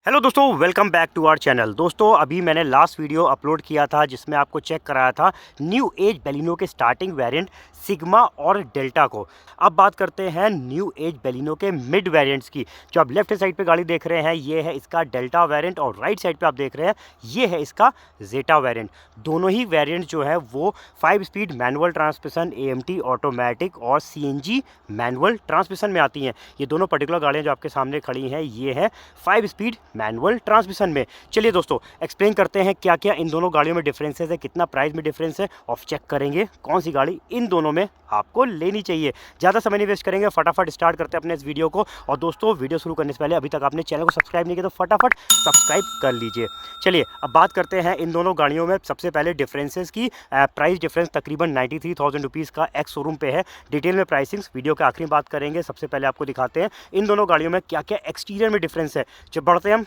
Hello दोस्तों, welcome back to our channel. दोस्तों, अभी मैंने लास्ट वीडियो अपलोड किया था जिसमें आपको चेक कराया था न्यू एज बेलिनो के स्टार्टिंग वेरिएंट सिग्मा और डेल्टा को। अब बात करते हैं न्यू एज बेलिनो के मिड वेरिएंट्स की। जो आप लेफ्ट साइड पे गाड़ी देख रहे हैं ये है इसका डेल्टा वेरिएंट और राइट साइड पे आप देख रहे हैं ये है इसका जेटा वेरिएंट। दोनों ही वेरिएंट जो है वो 5 speed manual transmission, AMT automatic और सीएनजी मैनुअल ट्रांसमिशन में आती हैं। ये दोनों पर्टिकुलर गाड़ियाँ जो आपके सामने खड़ी हैं ये है 5 स्पीड मैनुअल ट्रांसमिशन में। चलिए दोस्तों, एक्सप्लेन करते हैं क्या क्या इन दोनों गाड़ियों में डिफरेंसेस है, कितना प्राइस में डिफरेंस है और चेक करेंगे कौन सी गाड़ी इन दोनों में आपको लेनी चाहिए। ज़्यादा समय नहीं वेस्ट करेंगे, फटाफट स्टार्ट करते हैं अपने इस वीडियो को। और दोस्तों, वीडियो शुरू करने से पहले अभी तक आपने चैनल को सब्सक्राइब नहीं किया तो फटाफट सब्सक्राइब कर लीजिए। चलिए अब बात करते हैं इन दोनों गाड़ियों में सबसे पहले डिफरेंसेस की। प्राइस डिफरेंस तकरीबन 93,000 रुपीज़ का एक्स शोरूम पे है। डिटेल में प्राइसिंग्स वीडियो के आखिरी बात करेंगे। सबसे पहले आपको दिखाते हैं इन दोनों गाड़ियों में क्या क्या एक्सटीरियर में डिफरेंस है। जब बढ़ते हैं हम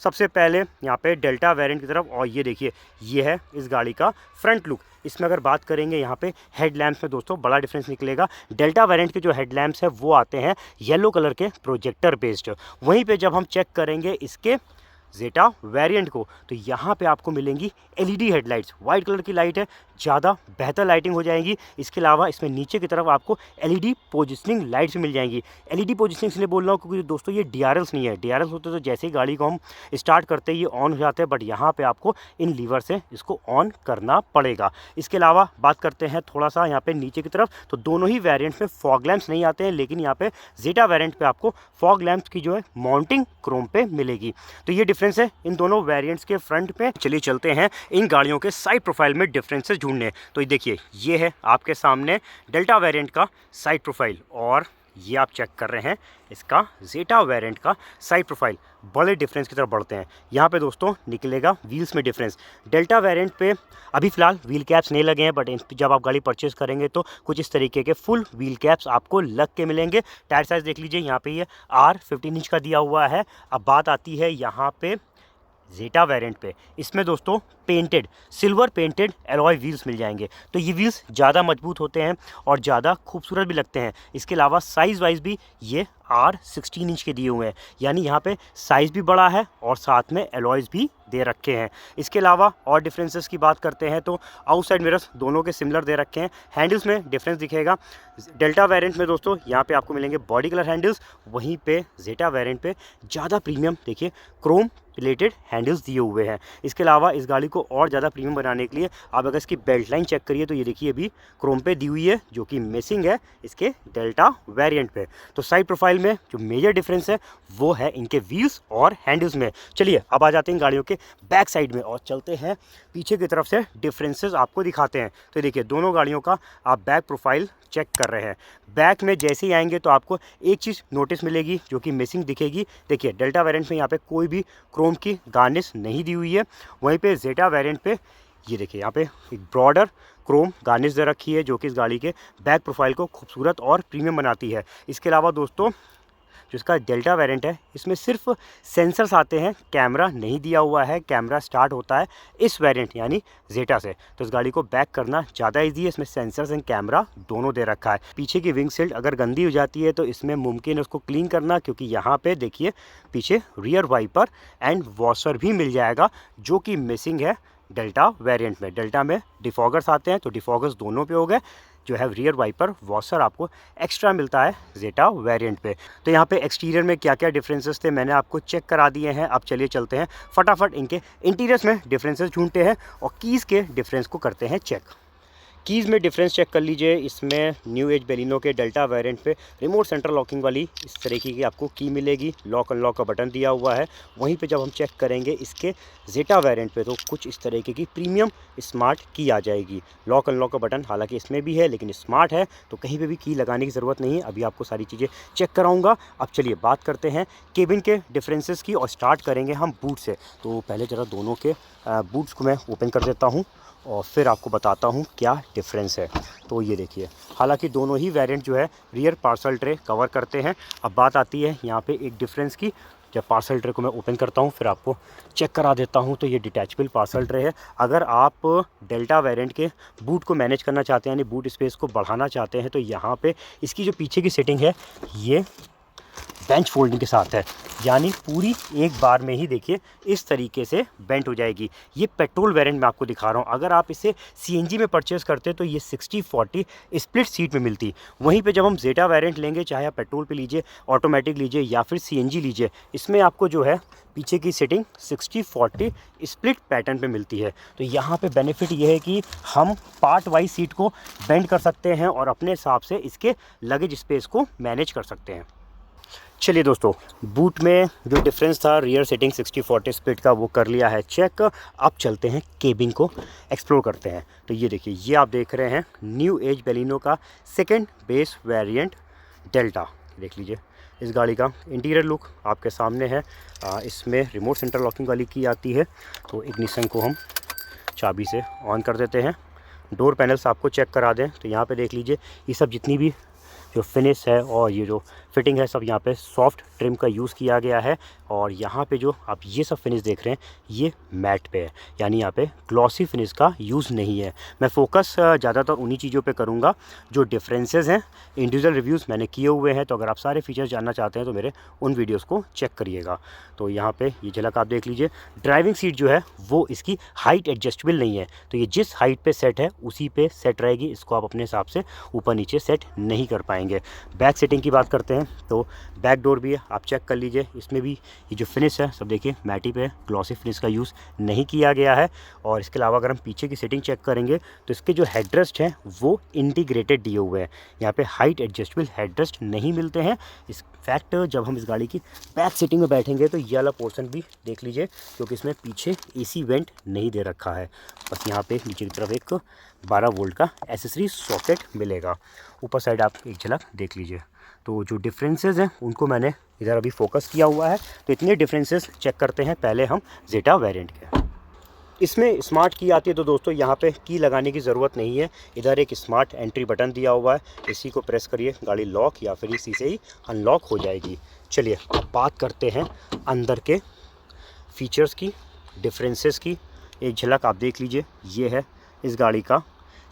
सबसे पहले यहाँ पे डेल्टा वेरिएंट की तरफ, और ये देखिए ये है इस गाड़ी का फ्रंट लुक। इसमें अगर बात करेंगे यहाँ पे हेडलैम्प्स में दोस्तों बड़ा डिफरेंस निकलेगा। डेल्टा वेरिएंट के जो हेडलैम्प्स है वो आते हैं येलो कलर के प्रोजेक्टर बेस्ड। वहीं पे जब हम चेक करेंगे इसके जेटा वेरिएंट को तो यहाँ पे आपको मिलेंगी एलईडी हेडलाइट्स। वाइट कलर की लाइट है, ज़्यादा बेहतर लाइटिंग हो जाएगी। इसके अलावा इसमें नीचे की तरफ आपको एलईडी पोजिशनिंग लाइट्स मिल जाएंगी। एलईडी पोजिशनिंग इसलिए बोल रहा हूँ क्योंकि दोस्तों ये डीआरएल्स नहीं है। डीआरएल्स होते तो जैसे ही गाड़ी को हम स्टार्ट करते ही ये ऑन हो जाते हैं, बट यहाँ पे आपको इन लीवर से इसको ऑन करना पड़ेगा। इसके अलावा बात करते हैं थोड़ा सा यहाँ पे नीचे की तरफ, तो दोनों ही वेरिएंट्स में फॉग लैंप्स नहीं आते हैं, लेकिन यहाँ पे जेटा वेरिएंट पे आपको फॉग लैंप्स की जो है माउंटिंग क्रोम पे मिलेगी। तो ये डिफरेंस है इन दोनों वेरिएंट्स के फ्रंट पे। चलिए चलते हैं इन गाड़ियों के साइड प्रोफाइल में डिफरेंसेस ढूंढने। तो ये देखिए ये है आपके सामने डेल्टा वेरिएंट का साइड प्रोफाइल और ये आप चेक कर रहे हैं इसका जेटा वेरिएंट का साइड प्रोफाइल। बड़े डिफरेंस की तरफ बढ़ते हैं। यहाँ पे दोस्तों निकलेगा व्हील्स में डिफरेंस। डेल्टा वेरिएंट पे अभी फ़िलहाल व्हील कैप्स नहीं लगे हैं, बट जब आप गाड़ी परचेस करेंगे तो कुछ इस तरीके के फुल व्हील कैप्स आपको लग के मिलेंगे। टायर साइज़ देख लीजिए, यहाँ पे ये R15 इंच का दिया हुआ है। अब बात आती है यहाँ पे जेटा वेरिएंट पे। इसमें दोस्तों painted silver painted alloy wheels मिल जाएंगे। तो ये व्हील्स ज़्यादा मजबूत होते हैं और ज़्यादा खूबसूरत भी लगते हैं। इसके अलावा साइज़ वाइज भी ये R16 इंच के दिए हुए हैं, यानी यहाँ पे साइज़ भी बड़ा है और साथ में एलॉयज़ भी दे रखे हैं। इसके अलावा और डिफरेंसेस की बात करते हैं तो आउटसाइड मिरर्स दोनों के सिमिलर दे रखे हैं। हैंडल्स में डिफरेंस दिखेगा। डेल्टा वेरिएंट में दोस्तों यहाँ पे आपको मिलेंगे बॉडी कलर हैंडल्स, वहीं पे जेटा वेरिएंट पे ज़्यादा प्रीमियम देखिए क्रोम रिलेटेड हैंडल्स दिए हुए हैं। इसके अलावा इस गाड़ी को और ज़्यादा प्रीमियम बनाने के लिए आप अगर इसकी बेल्ट लाइन चेक करिए तो ये देखिए अभी क्रोम पे दी हुई है, जो कि मिसिंग है इसके डेल्टा वेरिएंट पे। तो साइड प्रोफाइल में जो मेजर डिफरेंस है वो है इनके व्हील्स और हैंडल्स में। चलिए अब आ जाते हैं गाड़ियों के बैक साइड में और चलते हैं पीछे की तरफ से डिफरेंसेस आपको दिखाते हैं। तो देखिए दोनों गाड़ियों का आप बैक प्रोफाइल चेक कर रहे हैं। बैक में जैसे ही आएंगे तो आपको एक चीज़ नोटिस मिलेगी जो कि मिसिंग दिखेगी। देखिए डेल्टा वेरिएंट में यहाँ पे कोई भी क्रोम की गार्निश नहीं दी हुई है। वहीं पे जेटा वेरिएंट पे ये देखिए यहाँ पे एक ब्रॉडर क्रोम गार्निश दे रखी है, जो कि इस गाड़ी के बैक प्रोफाइल को खूबसूरत और प्रीमियम बनाती है। इसके अलावा दोस्तों जो इसका डेल्टा वेरिएंट है इसमें सिर्फ सेंसर्स आते हैं, कैमरा नहीं दिया हुआ है। कैमरा स्टार्ट होता है इस वेरिएंट यानी जेटा से, तो इस गाड़ी को बैक करना ज़्यादा ईजी है। इसमें सेंसर्स एंड कैमरा दोनों दे रखा है। पीछे की विंग शील्ड अगर गंदी हो जाती है तो इसमें मुमकिन है उसको क्लीन करना, क्योंकि यहाँ पे देखिए पीछे रियर वाइपर एंड वॉशर भी मिल जाएगा, जो कि मिसिंग है डेल्टा वेरिएंट में। डेल्टा में डिफॉगर्स आते हैं तो डिफॉगर्स दोनों पे हो गए। जो है रियर वाइपर वॉशर आपको एक्स्ट्रा मिलता है जेटा वेरिएंट पे। तो यहाँ पे एक्सटीरियर में क्या क्या डिफरेंसेस थे मैंने आपको चेक करा दिए हैं। अब चलिए चलते हैं फटाफट इनके इंटीरियर्स में डिफरेंसेस ढूंढते हैं और कीज़ के डिफरेंस को करते हैं चेक। कीज़ में डिफरेंस चेक कर लीजिए। इसमें न्यू एज बेलिनो के डेल्टा वेरिएंट पे रिमोट सेंट्रल लॉकिंग वाली इस तरीके की आपको की मिलेगी। लॉक अनलॉक का बटन दिया हुआ है। वहीं पे जब हम चेक करेंगे इसके जेटा वेरिएंट पे तो कुछ इस तरीके की प्रीमियम स्मार्ट की आ जाएगी। लॉक अनलॉक का बटन हालांकि इसमें भी है लेकिन स्मार्ट है, तो कहीं पे भी की लगाने की ज़रूरत नहीं है। अभी आपको सारी चीज़ें चेक कराऊँगा। अब चलिए बात करते हैं केबिन के डिफरेंसेस की और स्टार्ट करेंगे हम बूट से। तो पहले ज़रा दोनों के बूट्स को मैं ओपन कर देता हूँ और फिर आपको बताता हूँ क्या डिफरेंस है। तो ये देखिए हालांकि दोनों ही वेरिएंट जो है रियर पार्सल ट्रे कवर करते हैं। अब बात आती है यहाँ पे एक डिफरेंस की। जब पार्सल ट्रे को मैं ओपन करता हूँ फिर आपको चेक करा देता हूँ। तो ये डिटैचेबल पार्सल ट्रे है। अगर आप डेल्टा वेरिएंट के बूट को मैनेज करना चाहते हैं यानी बूट स्पेस को बढ़ाना चाहते हैं तो यहाँ पे इसकी जो पीछे की सेटिंग है ये बेंच फोल्डिंग के साथ है, यानी पूरी एक बार में ही देखिए इस तरीके से बेंट हो जाएगी। ये पेट्रोल वेरिएंट में आपको दिखा रहा हूँ। अगर आप इसे सीएनजी में परचेस करते तो ये 60-40 स्प्लिट सीट में मिलती। वहीं पे जब हम जेटा वेरिएंट लेंगे, चाहे आप पेट्रोल पे लीजिए, ऑटोमेटिक लीजिए या फिर सीएनजी लीजिए, इसमें आपको जो है पीछे की सीटिंग 60-40 स्प्लिट पैटर्न पे मिलती है। तो यहाँ पे बेनिफिट ये है कि हम पार्ट वाइज सीट को बेंड कर सकते हैं और अपने हिसाब से इसके लगेज स्पेस को मैनेज कर सकते हैं। चलिए दोस्तों, बूट में जो डिफरेंस था रियर सीटिंग 60-40 स्प्लिट का, वो कर लिया है चेक। अब चलते हैं केबिन को एक्सप्लोर करते हैं। तो ये देखिए, ये आप देख रहे हैं न्यू एज बेलिनो का सेकंड बेस वेरिएंट डेल्टा। देख लीजिए इस गाड़ी का इंटीरियर लुक आपके सामने है। इसमें रिमोट सेंटर लॉकिंग वाली की आती है। तो इग्निशन को हम चाबी से ऑन कर देते हैं। डोर पैनल्स आपको चेक करा दें तो यहाँ पे देख लीजिए, ये सब जितनी भी जो फिनिश है और ये जो फिटिंग है, सब यहाँ पे सॉफ्ट ट्रिम का यूज़ किया गया है। और यहाँ पे जो आप ये सब फिनिश देख रहे हैं, ये मैट पे है, यानी यहाँ पे ग्लॉसी फिनिश का यूज़ नहीं है। मैं फोकस ज़्यादातर उन्हीं चीज़ों पे करूँगा जो डिफरेंसेस हैं। इंडिविजुअल रिव्यूज़ मैंने किए हुए हैं, तो अगर आप सारे फीचर्स जानना चाहते हैं तो मेरे उन वीडियोज़ को चेक करिएगा। तो यहाँ पे ये झलक आप देख लीजिए। ड्राइविंग सीट जो है वो इसकी हाइट एडजस्टेबल नहीं है, तो ये जिस हाइट पे सेट है उसी पे सेट रहेगी। इसको आप अपने हिसाब से ऊपर नीचे सेट नहीं कर पाएंगे। बैक सीटिंग की बात करते हैं तो बैक डोर भी है, आप चेक कर लीजिए। इसमें भी ये जो फिनिश है सब देखिए मैटी पे, ग्लॉसी फिनिश का यूज़ नहीं किया गया है। और इसके अलावा अगर हम पीछे की सीटिंग चेक करेंगे तो इसके जो हेडरेस्ट हैं वो इंटीग्रेटेड दिए हुए हैं। यहाँ पे हाइट एडजस्टेबल हेडरेस्ट नहीं मिलते हैं। इस फैक्ट जब हम इस गाड़ी की बैक सीटिंग में बैठेंगे तो ये वाला पोर्शन भी देख लीजिए, क्योंकि इसमें पीछे एसी वेंट नहीं दे रखा है। बस यहाँ पे नीचे की तरफ एक 12 वोल्ट का एसेसरी सॉकेट मिलेगा। ऊपर साइड आप एक झलक देख लीजिए। तो जो डिफरेंसेस हैं उनको मैंने इधर अभी फोकस किया हुआ है। तो इतने डिफरेंसेस चेक करते हैं पहले हम जेटा वेरिएंट के। इसमें स्मार्ट की आती है तो दोस्तों यहाँ पे की लगाने की ज़रूरत नहीं है। इधर एक स्मार्ट एंट्री बटन दिया हुआ है, इसी को प्रेस करिए, गाड़ी लॉक या फिर इसी से ही अनलॉक हो जाएगी। चलिए अब बात करते हैं अंदर के फीचर्स की, डिफरेंसेस की। एक झलक आप देख लीजिए, ये है इस गाड़ी का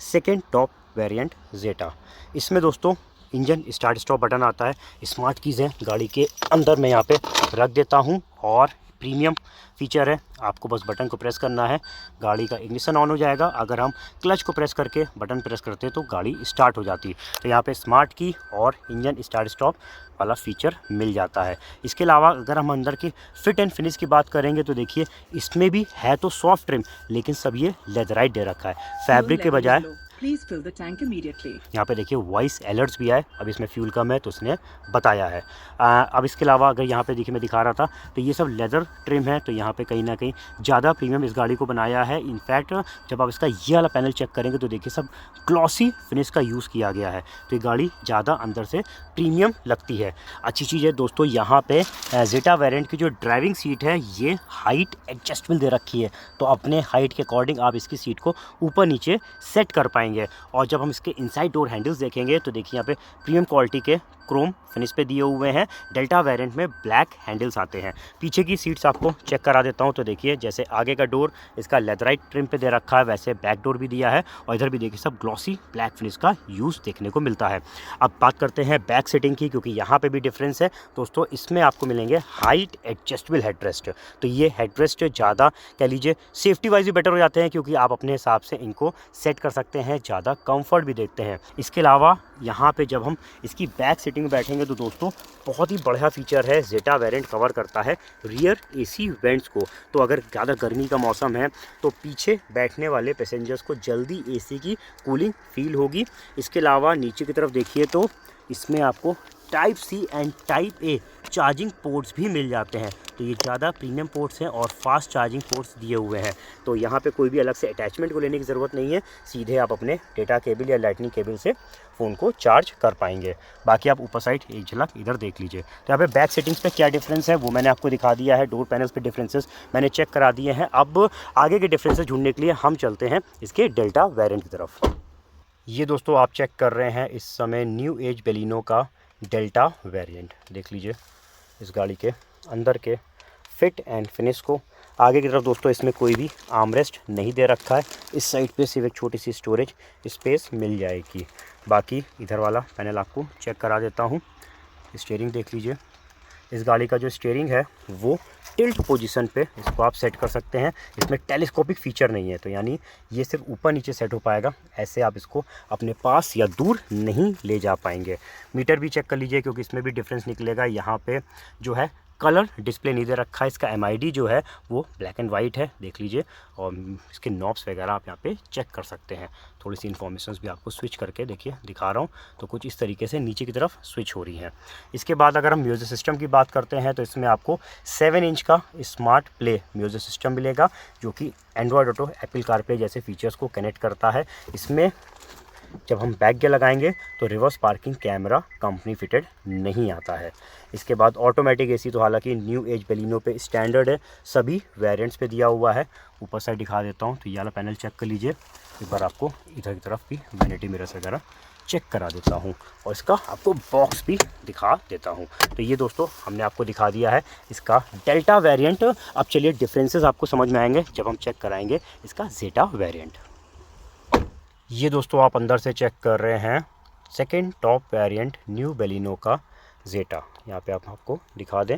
सेकेंड टॉप वेरिएंट जेटा। इसमें दोस्तों इंजन स्टार्ट स्टॉप बटन आता है। स्मार्ट कीज़ हैं गाड़ी के अंदर, मैं यहाँ पे रख देता हूँ। और प्रीमियम फीचर है, आपको बस बटन को प्रेस करना है, गाड़ी का इग्निशन ऑन हो जाएगा। अगर हम क्लच को प्रेस करके बटन प्रेस करते हैं तो गाड़ी स्टार्ट हो जाती है। तो यहाँ पे स्मार्ट की और इंजन स्टार्ट स्टॉप वाला फीचर मिल जाता है। इसके अलावा अगर हम अंदर की फिट एंड फिनिश की बात करेंगे तो देखिए इसमें भी है तो सॉफ्ट ट्रिम, लेकिन सब ये लेदराइट दे रखा है, फैब्रिक के बजाय। यहाँ पे देखिए वॉइस अलर्ट्स भी आए। अब इसमें फ्यूल कम है तो उसने बताया है। अब इसके अलावा अगर यहाँ पे देखिए मैं दिखा रहा था तो ये सब लेदर ट्रिम है, तो यहाँ पे कहीं ना कहीं ज़्यादा प्रीमियम इस गाड़ी को बनाया है। इनफैक्ट जब आप इसका ये वाला पैनल चेक करेंगे तो देखिए सब ग्लॉसी फिनिश का यूज़ किया गया है, तो ये गाड़ी ज़्यादा अंदर से प्रीमियम लगती है। अच्छी चीज़ है दोस्तों, यहाँ पे जेटा वेरिएंट की जो ड्राइविंग सीट है ये हाइट एडजस्टमेंट दे रखी है, तो अपने हाइट के अकॉर्डिंग आप इसकी सीट को ऊपर नीचे सेट कर पाएंगे। और जब हम इसके इनसाइड डोर हैंडल्स देखेंगे तो देखिए यहाँ पे प्रीमियम क्वालिटी के क्रोम फिनिश पे दिए हुए हैं। डेल्टा वेरिएंट में ब्लैक हैंडल्स आते हैं। पीछे की सीट्स आपको चेक करा देता हूँ तो देखिए जैसे आगे का डोर इसका लेदराइट ट्रिम पे दे रखा है, वैसे बैक डोर भी दिया है। और इधर भी देखिए सब ग्लॉसी ब्लैक फिनिश का यूज़ देखने को मिलता है। अब बात करते हैं बैक सीटिंग की, क्योंकि यहाँ पे भी डिफरेंस है दोस्तों। इसमें आपको मिलेंगे हाइट एडजस्टेबल हेडरेस्ट। तो ये हेडरेस्ट ज़्यादा कह लीजिए सेफ्टी वाइज भी बेटर हो जाते हैं, क्योंकि आप अपने हिसाब से इनको सेट कर सकते हैं, ज़्यादा कंफर्ट भी देते हैं। इसके अलावा यहाँ पे जब हम इसकी बैक सीटिंग में बैठेंगे तो दोस्तों बहुत ही बढ़िया फीचर है, जेटा वेरिएंट कवर करता है रियर एसी वेंट्स को। तो अगर ज़्यादा गर्मी का मौसम है तो पीछे बैठने वाले पैसेंजर्स को जल्दी एसी की कूलिंग फील होगी। इसके अलावा नीचे की तरफ देखिए तो इसमें आपको type C and type A charging ports भी मिल जाते हैं। तो ये ज़्यादा प्रीमियम पोर्ट्स हैं और फास्ट चार्जिंग पोर्ट्स दिए हुए हैं। तो यहाँ पे कोई भी अलग से अटैचमेंट को लेने की ज़रूरत नहीं है, सीधे आप अपने डेटा केबल या लाइटनिंग केबल से फ़ोन को चार्ज कर पाएंगे। बाकी आप ऊपर साइड एक झलक इधर देख लीजिए। तो यहाँ पे बैक सेटिंग्स पे क्या डिफरेंस है वो मैंने आपको दिखा दिया है। डोर पैनल्स पे डिफरेंसेस मैंने चेक करा दिए हैं। अब आगे के डिफरेंसेस ढूंढने के लिए हम चलते हैं इसके डेल्टा वेरिएंट की तरफ। ये दोस्तों आप चेक कर रहे हैं इस समय न्यू एज बेलिनो का डेल्टा वेरिएंट। देख लीजिए इस गाड़ी के अंदर के फिट एंड फिनिश को। आगे की तरफ दोस्तों इसमें कोई भी आर्मरेस्ट नहीं दे रखा है। इस साइड पे सिर्फ एक छोटी सी स्टोरेज स्पेस मिल जाएगी। बाकी इधर वाला पैनल आपको चेक करा देता हूँ। स्टीयरिंग देख लीजिए, इस गाड़ी का जो स्टीयरिंग है वो टिल्ट पोजीशन पे इसको आप सेट कर सकते हैं। इसमें टेलीस्कोपिक फीचर नहीं है, तो यानी ये सिर्फ ऊपर नीचे सेट हो पाएगा, ऐसे आप इसको अपने पास या दूर नहीं ले जा पाएंगे। मीटर भी चेक कर लीजिए क्योंकि इसमें भी डिफरेंस निकलेगा। यहाँ पे जो है कलर डिस्प्ले नहीं दे रखा है, इसका MID जो है वो ब्लैक एंड वाइट है, देख लीजिए। और इसके नॉब्स वगैरह आप यहाँ पे चेक कर सकते हैं। थोड़ी सी इन्फॉर्मेशंस भी आपको स्विच करके देखिए दिखा रहा हूँ, तो कुछ इस तरीके से नीचे की तरफ स्विच हो रही हैं। इसके बाद अगर हम म्यूज़िक सिस्टम की बात करते हैं तो इसमें आपको 7 इंच का स्मार्ट प्ले म्यूज़िक सिस्टम मिलेगा, जो कि एंड्रॉयड ऑटो, एप्पल कारप्ले जैसे फीचर्स को कनेक्ट करता है। इसमें जब हम बैक गियर लगाएंगे तो reverse parking camera company fitted नहीं आता है। इसके बाद ऑटोमेटिक AC तो हालांकि न्यू एज बेलिनो पे स्टैंडर्ड है, सभी वेरिएंट्स पे दिया हुआ है। ऊपर साइड दिखा देता हूँ, तो ये वाला पैनल चेक कर लीजिए। एक बार आपको इधर की तरफ भी वैनिटी मिरर्स वगैरह चेक करा देता हूँ और इसका आपको बॉक्स भी दिखा देता हूँ। तो ये दोस्तों हमने आपको दिखा दिया है इसका डेल्टा वेरिएंट। अब चलिए डिफरेंसेस आपको समझ में आएंगे जब हम चेक कराएंगे इसका जेटा वेरिएंट। ये दोस्तों आप अंदर से चेक कर रहे हैं सेकेंड टॉप वेरिएंट न्यू बेलिनो का जेटा। यहाँ पे आप आपको दिखा दें,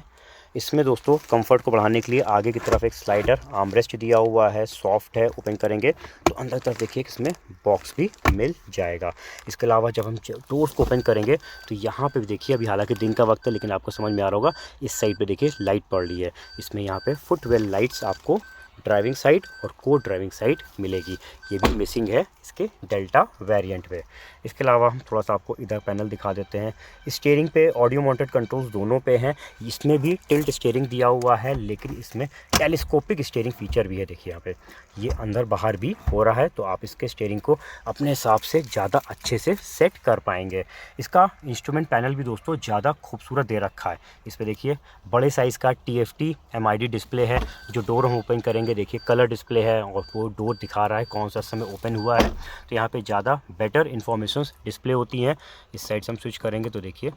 इसमें दोस्तों कंफर्ट को बढ़ाने के लिए आगे की तरफ एक स्लाइडर आर्मरेस्ट दिया हुआ है, सॉफ्ट है। ओपन करेंगे तो अंदर तरफ देखिए इसमें बॉक्स भी मिल जाएगा। इसके अलावा जब हम डोर्स को ओपन करेंगे तो यहाँ पे भी देखिए, अभी हालांकि दिन का वक्त है लेकिन आपको समझ में आ रहा होगा, इस साइड पे देखिए लाइट पड़ रही है। इसमें यहाँ पे फुटवेल लाइट्स आपको ड्राइविंग साइड और को ड्राइविंग साइड मिलेगी, ये भी मिसिंग है इसके डेल्टा वेरिएंट पे। इसके अलावा हम थोड़ा सा आपको इधर पैनल दिखा देते हैं। स्टीयरिंग पे ऑडियो माउंटेड कंट्रोल्स दोनों पे हैं। इसमें भी टिल्ट स्टीयरिंग दिया हुआ है, लेकिन इसमें टेलीस्कोपिक स्टीयरिंग फीचर भी है। देखिए यहाँ पे ये अंदर बाहर भी हो रहा है, तो आप इसके स्टीयरिंग को अपने हिसाब से ज़्यादा अच्छे से सेट कर पाएंगे। इसका इंस्ट्रूमेंट पैनल भी दोस्तों ज़्यादा खूबसूरत दे रखा है। इस पर देखिए बड़े साइज़ का TFT MID डिस्प्ले है। जो डोर हम ओपन करेंगे देखिए कलर डिस्प्ले है और वो डोर दिखा रहा है कौन सा समय ओपन हुआ है, तो यहाँ पे ज़्यादा बेटर इन्फॉर्मेशंस डिस्प्ले होती हैं। इस साइड से हम स्विच करेंगे तो देखिए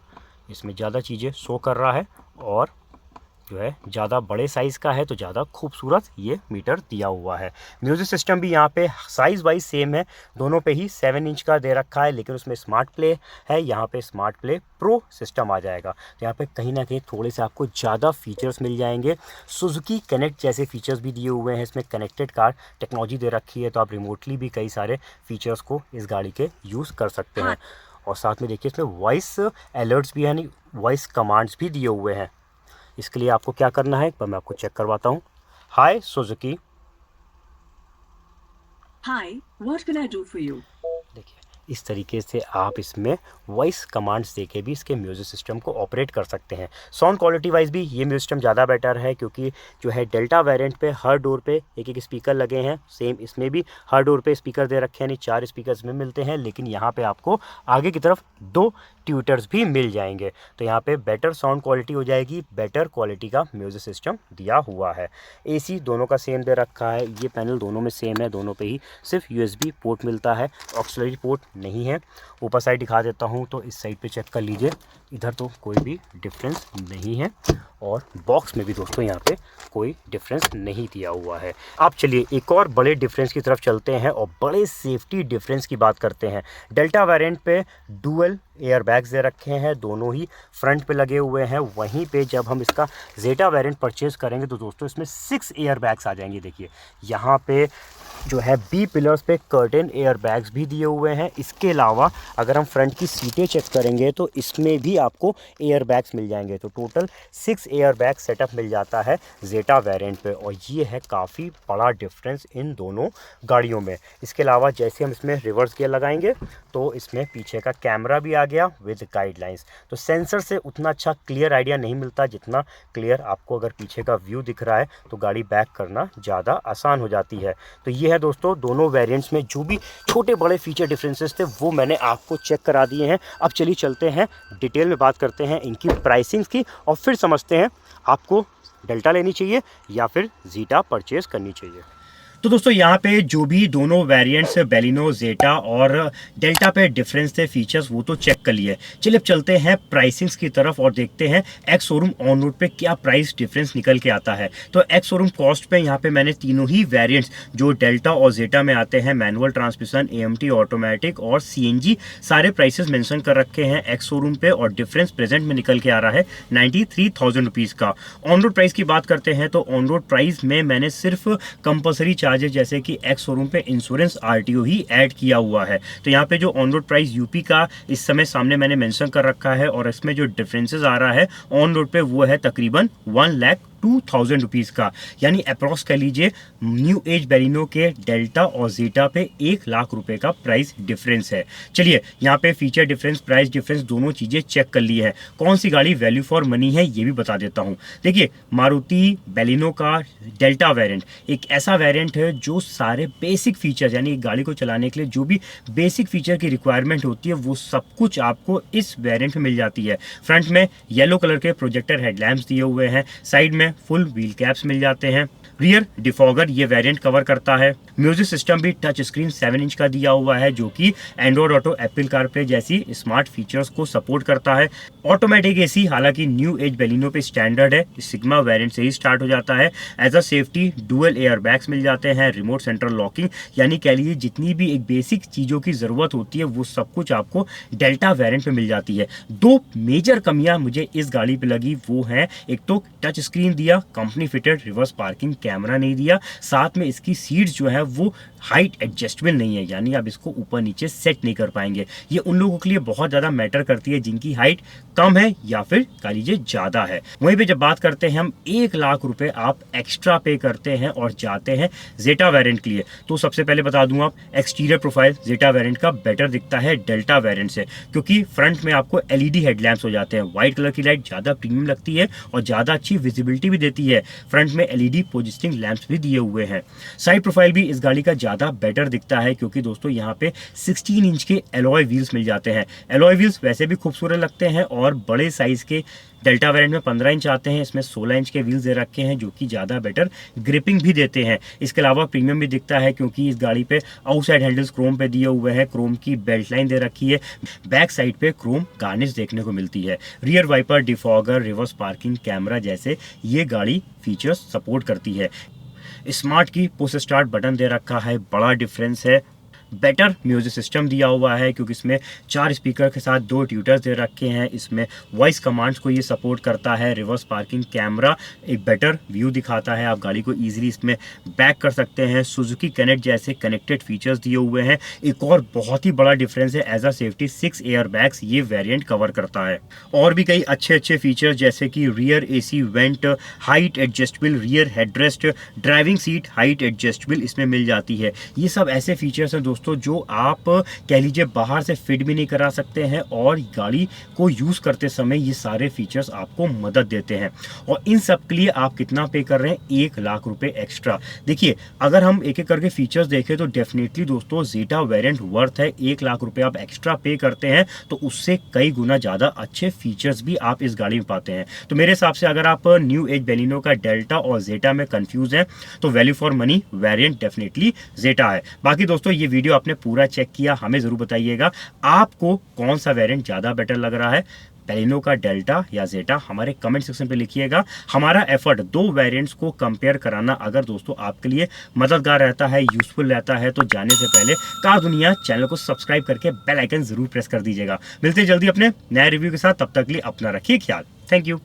इसमें ज़्यादा चीज़ें शो कर रहा है और जो है ज़्यादा बड़े साइज़ का है, तो ज़्यादा खूबसूरत ये मीटर दिया हुआ है। म्यूज़िक सिस्टम भी यहाँ पे साइज़ वाइज सेम है, दोनों पे ही 7 इंच का दे रखा है, लेकिन उसमें स्मार्ट प्ले है। यहाँ पे स्मार्ट प्ले प्रो सिस्टम आ जाएगा, तो यहाँ पे कहीं ना कहीं थोड़े से आपको ज़्यादा फीचर्स मिल जाएंगे। सुजुकी कनेक्ट जैसे फीचर्स भी दिए हुए हैं, इसमें कनेक्टेड कार टेक्नोलॉजी दे रखी है, तो आप रिमोटली भी कई सारे फीचर्स को इस गाड़ी के यूज़ कर सकते हैं। और साथ में देखिए इसमें वॉइस अलर्ट्स भी, यानी वॉइस कमांड्स भी दिए हुए हैं। इसके लिए आपको क्या करना है, एक बार मैं आपको चेक करवाता हूँ। Hi Suzuki. Hi, what can I do for you? देखिए इस तरीके से आप इसमें वॉइस कमांड्स देके भी इसके म्यूज़िक सिस्टम को ऑपरेट कर सकते हैं। साउंड क्वालिटी वाइज भी ये म्यूज़िक सिस्टम ज़्यादा बेटर है, क्योंकि जो है डेल्टा वेरिएंट पे हर डोर पे एक एक स्पीकर लगे हैं। सेम इसमें भी हर डोर पे स्पीकर दे रखे हैं, यानी 4 स्पीकर इसमें मिलते हैं, लेकिन यहाँ पे आपको आगे की तरफ 2 ट्यूटर्स भी मिल जाएंगे। तो यहाँ पे बेटर साउंड क्वालिटी हो जाएगी, बेटर क्वालिटी का म्यूज़िक सिस्टम दिया हुआ है। AC दोनों का सेम दे रखा है, ये पैनल दोनों में सेम है, दोनों पे ही सिर्फ USB पोर्ट मिलता है, ऑक्सिलरी पोर्ट नहीं है। ऊपर साइड दिखा देता हूँ तो इस साइड पे चेक कर लीजिए, इधर तो कोई भी डिफरेंस नहीं है और बॉक्स में भी दोस्तों यहाँ पे कोई डिफरेंस नहीं दिया हुआ है। आप चलिए एक और बड़े डिफरेंस की तरफ चलते हैं और बड़े सेफ्टी डिफरेंस की बात करते हैं। डेल्टा वेरिएंट पे डुअल एयर बैग्स दे रखे हैं, दोनों ही फ्रंट पे लगे हुए हैं। वहीं पे जब हम इसका जेटा वेरिएंट परचेज़ करेंगे तो दोस्तों इसमें 6 एयर बैग्स आ जाएंगे। देखिए यहाँ पे जो है B पिलर्स पे कर्टेन एयर बैग्स भी दिए हुए हैं। इसके अलावा अगर हम फ्रंट की सीटें चेक करेंगे तो इसमें भी आपको एयर बैग्स मिल जाएंगे, तो टोटल 6 एयर बैग सेटअप मिल जाता है जेटा वेरिएंट पे, और ये है काफ़ी बड़ा डिफरेंस इन दोनों गाड़ियों में। इसके अलावा जैसे हम इसमें रिवर्स गियर लगाएंगे तो इसमें पीछे का कैमरा भी आ गया विद गाइडलाइंस। तो सेंसर से उतना अच्छा क्लियर आइडिया नहीं मिलता जितना क्लियर आपको अगर पीछे का व्यू दिख रहा है, तो गाड़ी बैक करना ज़्यादा आसान हो जाती है। तो ये है दोस्तों दोनों वेरिएंट्स में जो भी छोटे बड़े फीचर डिफरेंसेस थे वो मैंने आपको चेक करा दिए हैं। अब चलिए चलते हैं डिटेल में बात करते हैं इनकी प्राइसिंग्स की और फिर समझते हैं आपको डेल्टा लेनी चाहिए या फिर जीटा परचेज़ करनी चाहिए। तो दोस्तों यहाँ पे जो भी दोनों वेरिएंट्स बेलिनो जेटा और डेल्टा पे डिफरेंस थे फीचर्स वो तो चेक कर लिए। चलिए अब चलते हैं प्राइसिंग्स की तरफ और देखते हैं एक्स शोरूम ऑन रोड पे क्या प्राइस डिफरेंस निकल के आता है। तो एक्स शोरूम कॉस्ट पे यहाँ पे मैंने तीनों ही वेरिएंट्स जो डेल्टा और जेटा में आते हैं, मैनुअल ट्रांसमिशन, एएमटी ऑटोमेटिक और सीएनजी, सारे प्राइसेस मेंशन कर रखे हैं एक्स शोरूम पे और डिफरेंस प्रेजेंट में निकल के आ रहा है 93,000 रुपीज़ का। ऑन रोड प्राइस की बात करते हैं तो ऑन रोड प्राइस में मैंने सिर्फ कंपलसरी चार्जेस जैसे कि एक्स शोरूम पे इंश्योरेंस आरटीओ ही ऐड किया हुआ है। तो यहाँ पे जो ऑन रोड प्राइस यूपी का इस समय सामने मैंने मेंशन कर रखा है और इसमें जो डिफरेंसेस आ रहा है ऑन रोड पे वो है तकरीबन 1,02,000 रुपीज़ का, यानी अप्रॉक्स कह लीजिए न्यू एज बेलिनो के डेल्टा और जेटा पे 1,00,000 रुपए का प्राइस डिफरेंस है। चलिए यहाँ pay feature difference, price difference दोनों चीज़ें चेक कर ली है। कौन सी गाड़ी वैल्यू फॉर मनी है ये भी बता देता हूँ। देखिए मारुति बेलिनो का डेल्टा वेरिएंट एक ऐसा वेरिएंट है जो सारे बेसिक फीचर्स यानी गाड़ी को चलाने के लिए जो भी बेसिक फीचर की रिक्वायरमेंट होती है वो सब कुछ आपको इस वेरिएंट में मिल जाती है। फ्रंट में येलो कलर के प्रोजेक्टर हेडलैम्प्स दिए हुए हैं, साइड में फुल व्हील कैप्स मिल जाते हैं, रियर डिफॉगर ये वेरिएंट कवर करता है। म्यूजिक सिस्टम भी टच स्क्रीन 7 इंच का दिया हुआ है जो कि एंड्रॉइड ऑटो, एप्पल कारप्ले जैसी स्मार्ट फीचर्स को सपोर्ट करता है। ऑटोमेटिक एसी हालांकि न्यू एज बेलिनो पे स्टैंडर्ड है, सिग्मा वेरिएंट से ही स्टार्ट हो जाता है। As a safety dual air bags मिल जाते हैं, रिमोट सेंट्रल लॉकिंग, यानी कह लीजिए जितनी भी एक बेसिक चीज़ों की ज़रूरत होती है वो सब कुछ आपको डेल्टा वेरिएंट पे मिल जाती है। दो मेजर कमियां मुझे इस गाड़ी पे लगी वो है, एक तो टच स्क्रीन दिया, company fitted reverse parking camera नहीं दिया, साथ में इसकी सीट्स जो है वो हाइट एडजस्टेबल नहीं है, यानी आप इसको ऊपर नीचे सेट नहीं कर पाएंगे। ये उन लोगों के लिए बहुत ज़्यादा मैटर करती है जिनकी हाइट कम है या फिर कह लीजिए ज़्यादा है। वहीं पे जब बात करते हैं हम 1,00,000 रुपए आप एक्स्ट्रा पे करते हैं और जाते हैं जेटा वेरिएंट के लिए, तो सबसे पहले बता दूं आप एक्सटीरियर प्रोफाइल जेटा वेरिएंट का बेटर दिखता है डेल्टा वेरिएंट से, क्योंकि फ्रंट में आपको एलईडी हेडलैम्प्स हो जाते हैं। व्हाइट कलर की लाइट ज़्यादा प्रीमियम लगती है और ज़्यादा अच्छी विजिबिलिटी भी देती है। फ्रंट में एलईडी पोजिशनिंग लैंप्स भी दिए हुए हैं। साइड प्रोफाइल भी इस गाड़ी का ज़्यादा बेटर दिखता है क्योंकि दोस्तों यहाँ पे 16 इंच के एलॉय व्हील्स मिल जाते हैं। एलॉय व्हील्स वैसे भी खूबसूरत लगते हैं और बड़े साइज के डेल्टा वेरिएंट में 15 इंच आते हैं, इसमें 16 इंच के व्हील्स दे रखे हैं जो कि ज़्यादा बेटर ग्रिपिंग भी देते हैं। इसके अलावा प्रीमियम भी दिखता है क्योंकि इस गाड़ी पे आउटसाइड हैंडल्स क्रोम पे दिए हुए हैं, क्रोम की बेल्ट लाइन दे रखी है, बैक साइड पे क्रोम गार्निश देखने को मिलती है। Rear wiper, defogger, reverse parking camera जैसे ये गाड़ी फीचर्स सपोर्ट करती है। स्मार्ट की पुश स्टार्ट बटन दे रखा है, बड़ा डिफरेंस है। बेटर म्यूजिक सिस्टम दिया हुआ है क्योंकि इसमें 4 स्पीकर के साथ 2 ट्यूटर्स दे रखे हैं। इसमें वॉइस कमांड्स को ये सपोर्ट करता है। रिवर्स पार्किंग कैमरा एक बेटर व्यू दिखाता है, आप गाड़ी को इजीली इसमें बैक कर सकते हैं। सुजुकी कनेक्ट जैसे कनेक्टेड फीचर्स दिए हुए हैं। एक और बहुत ही बड़ा डिफरेंस है, as a safety 6 air bags ये वेरिएंट कवर करता है। और भी कई अच्छे फीचर्स जैसे कि rear AC vent, height adjustable rear headrest, driving seat height adjustable इसमें मिल जाती है। ये सब ऐसे फीचर्स हैं दोस्तों जो आप कह लीजिए बाहर से फिट भी नहीं करा सकते हैं और गाड़ी को यूज़ करते समय ये सारे फीचर्स आपको मदद देते हैं। और इन सब के लिए आप कितना पे कर रहे हैं, 1,00,000 रुपए एक्स्ट्रा। देखिए अगर हम एक एक करके फीचर्स देखें तो डेफिनेटली दोस्तों जेटा वेरिएंट वर्थ है। 1,00,000 रुपए आप एक्स्ट्रा पे करते हैं तो उससे कई गुना ज़्यादा अच्छे फीचर्स भी आप इस गाड़ी में पाते हैं। तो मेरे हिसाब से अगर आप न्यू एज बेलिनो का डेल्टा और जेटा में कंफ्यूज हैं तो value for money variant definitely Zeta है। बाकी दोस्तों ये वीडियो आपने पूरा चेक किया, हमें ज़रूर बताइएगा आपको कौन सा वेरिएंट ज़्यादा बेटर लग रहा है, बेलिनो का डेल्टा या जेटा। हमारे कमेंट सेक्शन पे लिखिएगा। हमारा एफर्ट 2 वेरिएंट्स को कंपेयर कराना अगर दोस्तों आपके लिए मददगार रहता है, यूजफुल रहता है तो जाने से पहले कार दुनिया चैनल को सब्सक्राइब करके बेल आइकन जरूर प्रेस कर दीजिएगा। मिलते हैं जल्दी अपने नए रिव्यू के साथ, तब तक के लिए अपना रखिए ख्याल। Thank you.